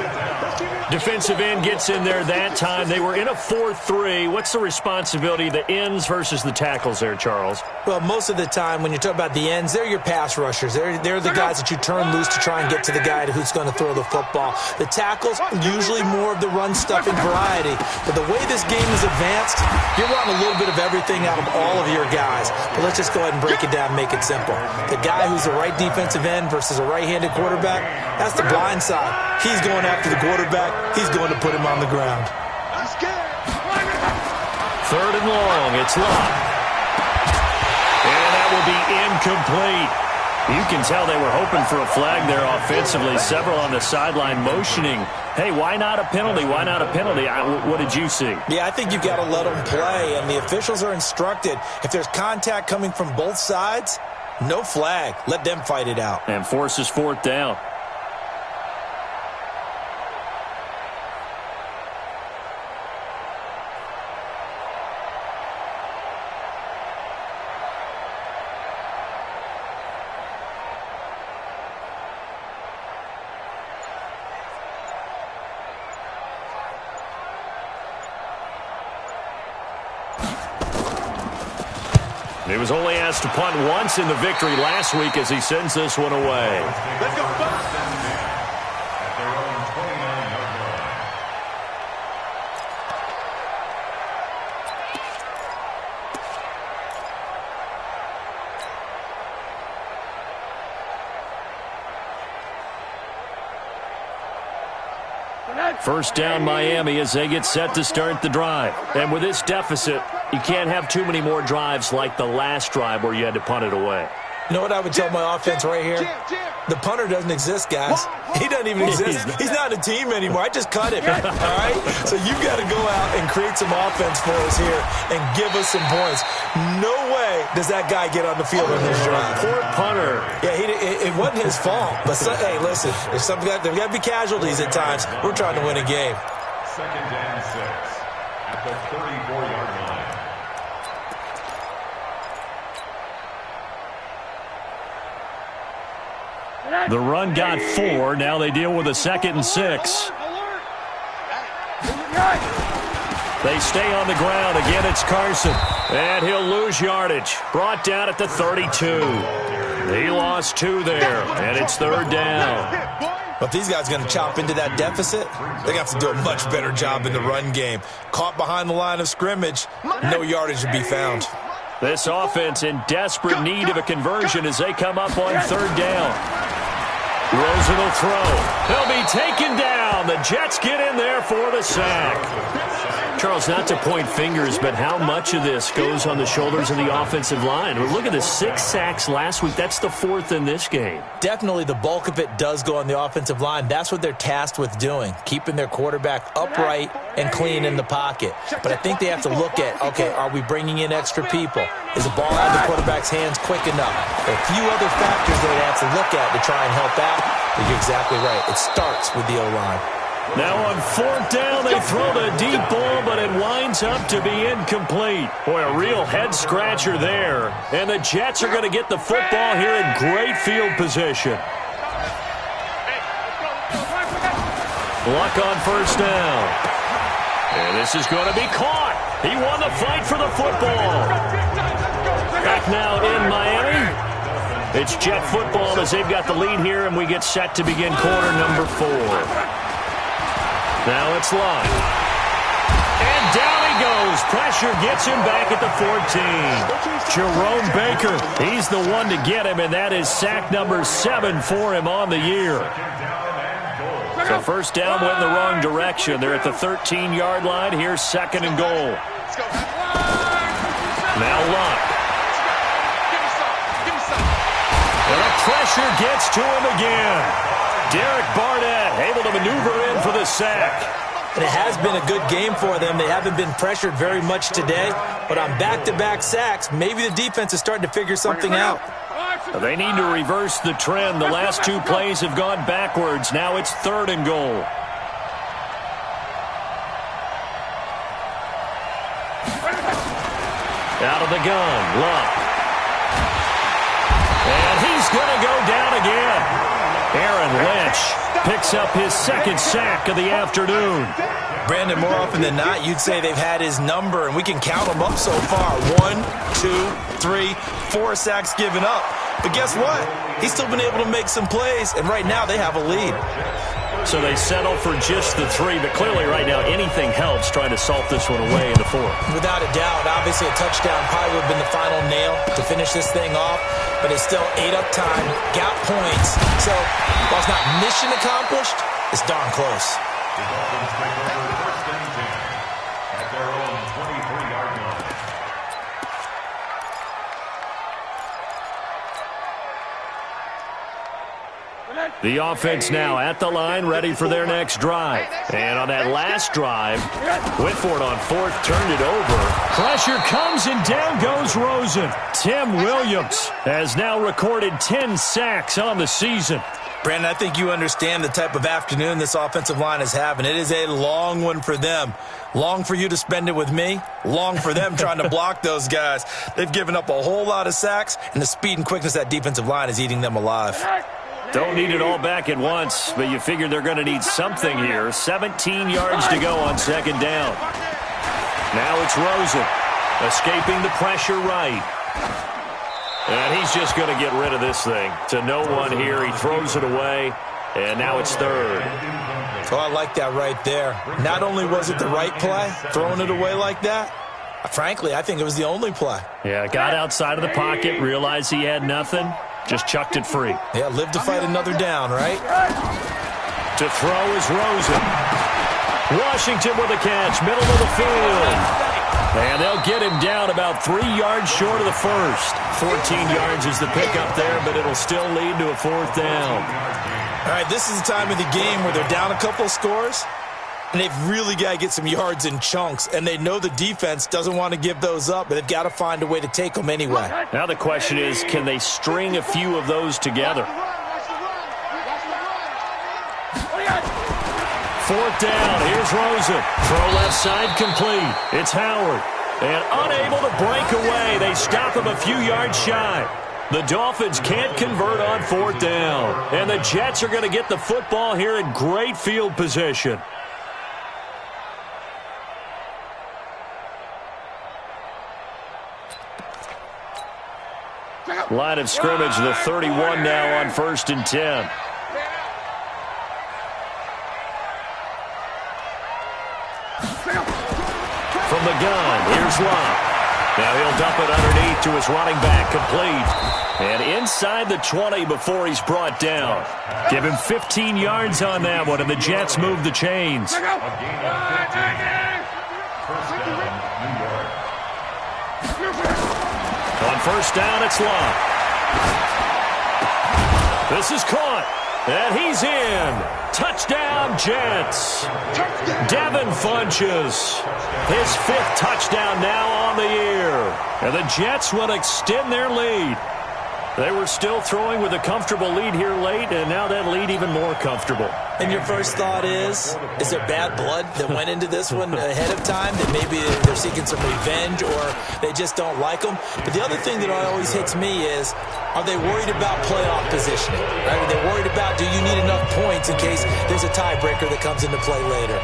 Defensive end gets in there that time. They were in a 4-3. What's the responsibility of the ends versus the tackles there, Charles? Well, most of the time when you talk about the ends, they're your pass rushers. They're the guys that you turn loose to try and get to the guy who's going to throw the football. The tackles, usually more of the run-stuffing variety. But the way this game is advanced, you're wanting a little bit of everything out of all of your guys. But let's just go ahead and break it down and make it simple. The guy who's the right defensive end versus a right-handed quarterback, that's the blind side. He's going after the quarterback. He's going to put him on the ground. 3rd and long. It's Locke. And that will be incomplete. You can tell they were hoping for a flag there offensively. Several on the sideline motioning, hey, why not a penalty? Why not a penalty? What did you see? Yeah, I think you've got to let them play, and the officials are instructed. If there's contact coming from both sides, no flag. Let them fight it out. And forces 4th down. He was only asked to punt once in the victory last week as he sends this one away. Let's go, Bucks. At their own 29-yard line. First down Miami as they get set to start the drive. And with this deficit, you can't have too many more drives like the last drive where you had to punt it away. You know what I would tell my offense right here? The punter doesn't exist, guys. He doesn't even exist. He's not a team anymore. I just cut him, all right? So you've got to go out and create some offense for us here and give us some points. No way does that guy get on the field on this drive. Poor punter. Yeah, it wasn't his fault. But, hey, listen, there's got to be casualties at times. We're trying to win a game. Second and 6 at the 34-yard line. The run got 4. Now they deal with a 2nd and 6. They stay on the ground. Again, it's Carson. And he'll lose yardage. Brought down at the 32. He lost 2 there. And it's 3rd down. But if these guys are going to chop into that deficit, they're going to have to do a much better job in the run game. Caught behind the line of scrimmage, no yardage to be found. This offense in desperate need of a conversion as they come up on 3rd down. Rosen will throw. He'll be taken down. The Jets get in there for the sack. Charles, not to point fingers, but how much of this goes on the shoulders of the offensive line? Look at the 6 sacks last week. That's the 4th in this game. Definitely the bulk of it does go on the offensive line. That's what they're tasked with doing, keeping their quarterback upright and clean in the pocket. But I think they have to look at, okay, are we bringing in extra people? Is the ball out of the quarterback's hands quick enough? There are a few other factors that they have to look at to try and help out. But you're exactly right. It starts with the O-line. Now on 4th down, they throw the deep ball, but it winds up to be incomplete. Boy, a real head-scratcher there. And the Jets are going to get the football here in great field position. Luck on 1st down. And this is going to be caught. He won the fight for the football. Back now in Miami. It's Jet football as they've got the lead here, and we get set to begin quarter number 4. Now it's Luck. And down he goes. Pressure gets him back at the 14. Jerome Baker, he's the one to get him, and that is sack number 7 for him on the year. So 1st down went in the wrong direction. They're at the 13-yard line. Here's 2nd and goal. Now Luck. And the pressure gets to him again. Derek Barnett able to maneuver in for the sack. And it has been a good game for them. They haven't been pressured very much today. But on back-to-back sacks, maybe the defense is starting to figure something out. They need to reverse the trend. The last 2 plays have gone backwards. Now it's 3rd and goal. Out of the gun, Luck. And he's going to go down again. Aaron Lynch picks up his 2nd sack of the afternoon. Brandon, more often than not, you'd say they've had his number, and we can count them up so far. 1, 2, 3, 4 sacks given up. But guess what? He's still been able to make some plays, and right now they have a lead. So they settle for just the 3, but clearly right now anything helps trying to salt this one away in the 4th. Without a doubt, obviously a touchdown probably would have been the final nail to finish this thing off, but it's still 8 up time, got points. So while it's not mission accomplished, it's darn close. The Dolphins take over 1st and 10 at their own 23-yard line. The offense now at the line, ready for their next drive. And on that last drive, Whitford on 4th turned it over. Pressure comes and down goes Rosen. Tim Williams has now recorded 10 sacks on the season. Brandon, I think you understand the type of afternoon this offensive line is having. It is a long one for them. Long for you to spend it with me. Long for them trying to block those guys. They've given up a whole lot of sacks, and the speed and quickness of that defensive line is eating them alive. Don't need it all back at once, but you figure they're going to need something here. 17 yards to go on 2nd down. Now it's Rosen, escaping the pressure right. And he's just going to get rid of this thing. To no one here. He throws it away, and now it's third. Oh, I like that right there. Not only was it the right play, throwing it away like that, frankly, I think it was the only play. Yeah, got outside of the pocket, realized he had nothing, just chucked it free. Yeah, live to fight another down, right? To throw is Rosen. Washington with a catch, middle of the field. And they'll get him down about 3 yards short of the first. 14 yards is the pickup there, but it'll still lead to a fourth down. All right, this is the time of the game where they're down a couple of scores, and they've really got to get some yards in chunks, and they know the defense doesn't want to give those up, but they've got to find a way to take them anyway. Now the question is, can they string a few of those together? Fourth down, here's Rosen. Throw left side complete. It's Howard. And unable to break away, they stop him a few yards shy. The Dolphins can't convert on fourth down. And the Jets are going to get the football here in great field position. Line of scrimmage, the 31 now on 1st and 10. From the gun, here's Locke. Now he'll dump it underneath to his running back, complete. And inside the 20 before he's brought down. Give him 15 yards on that one, and the Jets move the chains. A gain of 15. First down, New York. On first down, it's Locke. This is caught, and he's in. Touchdown, Jets. Devin Funches. His 5th touchdown now on the year. And the Jets will extend their lead. They were still throwing with a comfortable lead here late, and now that lead even more comfortable. And your first thought is there bad blood that went into this one ahead of time, that maybe they're seeking some revenge or they just don't like them? But the other thing that always hits me is, are they worried about playoff positioning? Right? Are they worried about, do you need enough points in case there's a tiebreaker that comes into play later?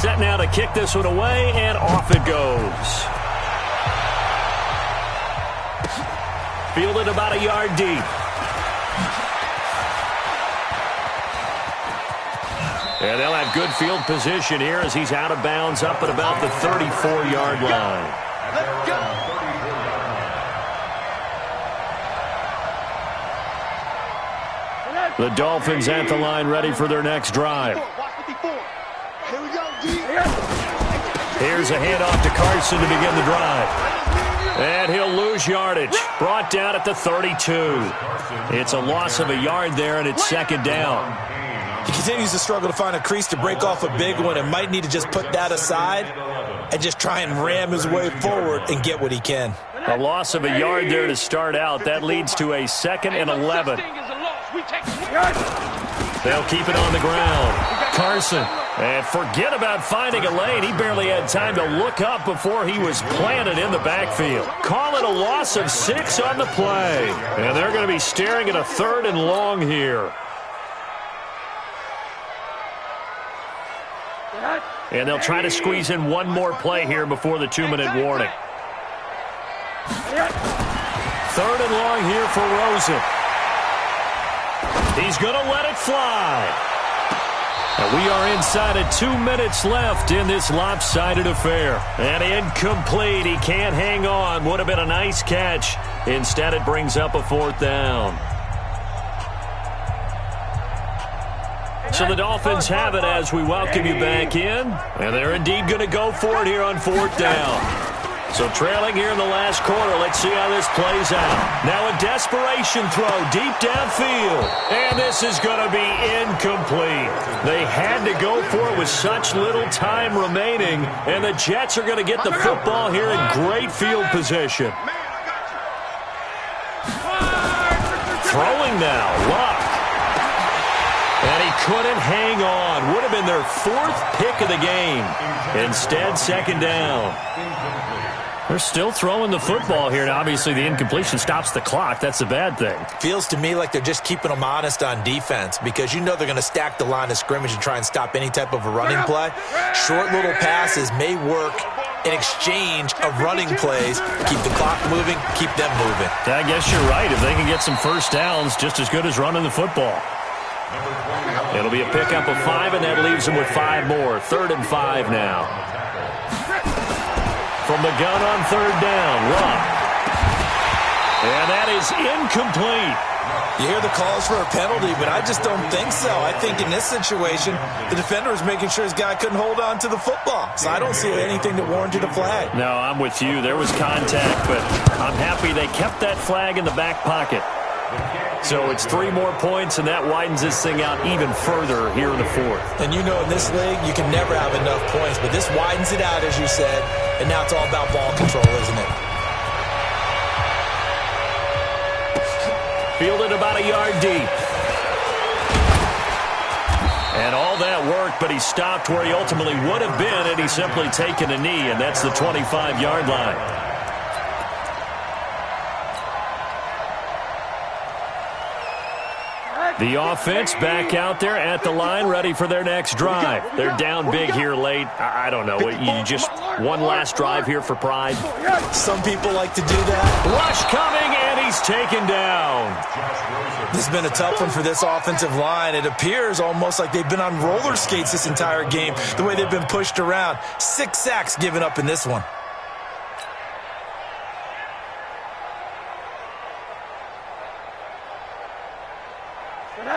Set now to kick this one away, and off it goes. Fielded about a yard deep. And they'll have good field position here as he's out of bounds up at about the 34-yard line. Let's go. The Dolphins at the line, ready for their next drive. Here we go, D. Here's a handoff to Carson to begin the drive. And he'll lose yardage. Brought down at the 32. It's a loss of a yard there, and it's second down. He continues to struggle to find a crease to break off a big one and might need to just put that aside and just try and ram his way forward and get what he can. A loss of a yard there to start out. That leads to a 2nd and 11. They'll keep it on the ground. Carson. And forget about finding a lane. He barely had time to look up before he was planted in the backfield. Call it a loss of 6 on the play. And they're going to be staring at a 3rd and long here. And they'll try to squeeze in one more play here before the 2-minute warning. 3rd and long here for Rosen. He's going to let it fly. And we are inside of 2 minutes left in this lopsided affair. And incomplete. He can't hang on. Would have been a nice catch. Instead, it brings up a 4th down. So the Dolphins have it as we welcome you back in. And they're indeed going to go for it here on 4th down. So trailing here in the last quarter, let's see how this plays out. Now a desperation throw deep downfield. And this is going to be incomplete. They had to go for it with such little time remaining. And the Jets are going to get the football here in great field position. Throwing now, Luck. And he couldn't hang on. Would have been their 4th pick of the game. Instead, 2nd down. They're still throwing the football here, and obviously the incompletion stops the clock. That's a bad thing. Feels to me like they're just keeping them honest on defense because you know they're going to stack the line of scrimmage and try and stop any type of a running play. Short little passes may work in exchange of running plays. Keep the clock moving, keep them moving. I guess you're right. If they can get some first downs, just as good as running the football. It'll be a pickup of 5, and that leaves them with 5 more. 3rd and 5 now. From the gun on 3rd down, Luck. And that is incomplete. You hear the calls for a penalty, but I just don't think so. I think in this situation, the defender was making sure his guy couldn't hold on to the football. So I don't see anything that warranted a flag. No, I'm with you. There was contact, but I'm happy they kept that flag in the back pocket. So it's 3 more points, and that widens this thing out even further here in the 4th. And you know in this league, you can never have enough points, but this widens it out, as you said, and now it's all about ball control, isn't it? Fielded about a yard deep. And all that worked, but he stopped where he ultimately would have been had he simply taken a knee, and that's the 25-yard line. The offense back out there at the line, ready for their next drive. They're down big here late. I don't know. You just one last drive here for pride. Some people like to do that. Rush coming, and he's taken down. This has been a tough one for this offensive line. It appears almost like they've been on roller skates this entire game, the way they've been pushed around. 6 sacks given up in this one.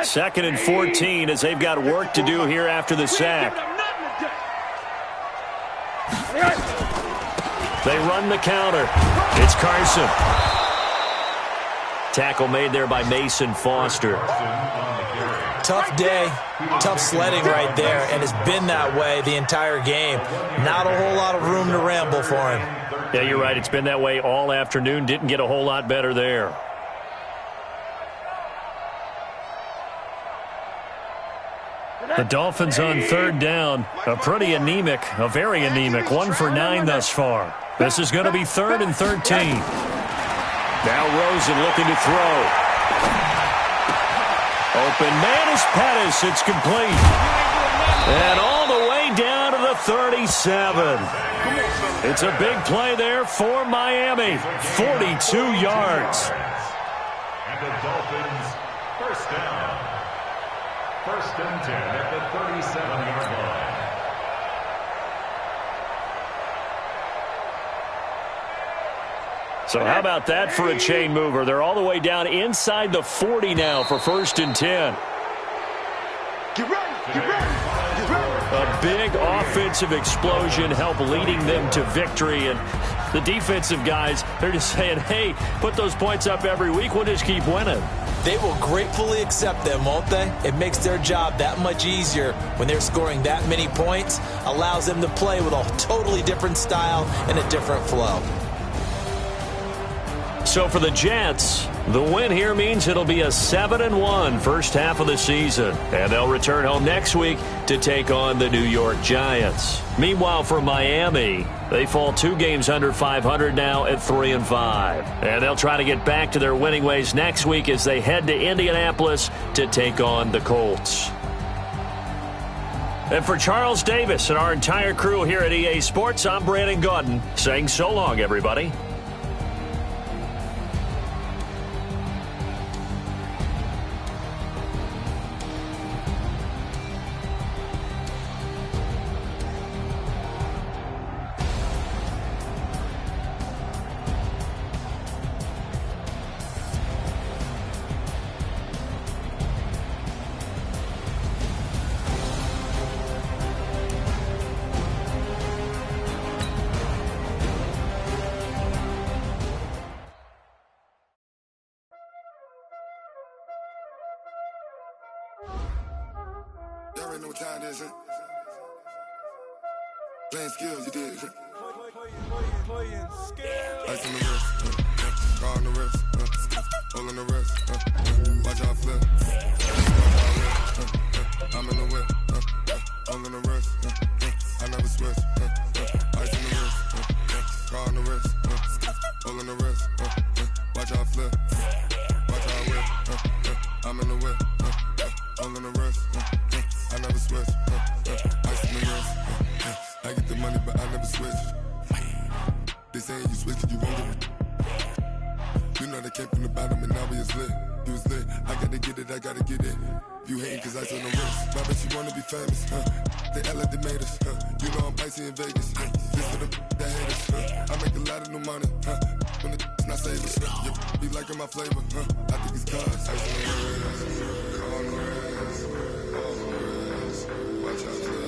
Second and 14 as they've got work to do here after the sack. They run the counter. It's Carson. Tackle made there by Mason Foster. Tough day, tough sledding right there, and it's been that way the entire game. Not a whole lot of room to ramble for him. Yeah, you're right. It's been that way all afternoon. Didn't get a whole lot better there. The Dolphins on 3rd down. A very anemic. 1 for 9 thus far. This is going to be 3rd and 13. Now Rosen looking to throw. Open man is Pettis. It's complete. And all the way down to the 37. It's a big play there for Miami. 42 yards. And the Dolphins first down. 1st and 10 at the 37-yard line. So how about that for a chain mover? They're all the way down inside the 40 now for 1st and 10. Get ready, get ready, get ready. A big offensive explosion helped leading them to victory. And the defensive guys, they're just saying, hey, put those points up every week. We'll just keep winning. They will gratefully accept them, won't they? It makes their job that much easier when they're scoring that many points. Allows them to play with a totally different style and a different flow. So for the Jets, the win here means it'll be a 7-1 first half of the season. And they'll return home next week to take on the New York Giants. Meanwhile, for Miami, they fall 2 games under 500 now at 3-5. And they'll try to get back to their winning ways next week as they head to Indianapolis to take on the Colts. And for Charles Davis and our entire crew here at EA Sports, I'm Brandon Gaudin saying so long, everybody. Y'all already know what time it is, huh? Playing skills, you did, huh? Playing skills. Ice on the wrist, car on the wrist, hole in the wrist, watch out flip. I'm in the whip, hole in the wrist, I never switch. Ice on the wrist, car on the wrist. switch, you won't get it. You know they came from the bottom and now we is lit. You was lit, I gotta get it, I gotta get it. You hating cause I said no risk. I bet you wanna be famous, huh? They act like they made us, huh? You know I'm icy in Vegas, huh? This for the that hate us, huh? I make a lot of new money, huh? When the not save us, huh? You be liking my flavor, huh? I think it's cause ice on the wrist, on the wrist, on the wrist. Watch out,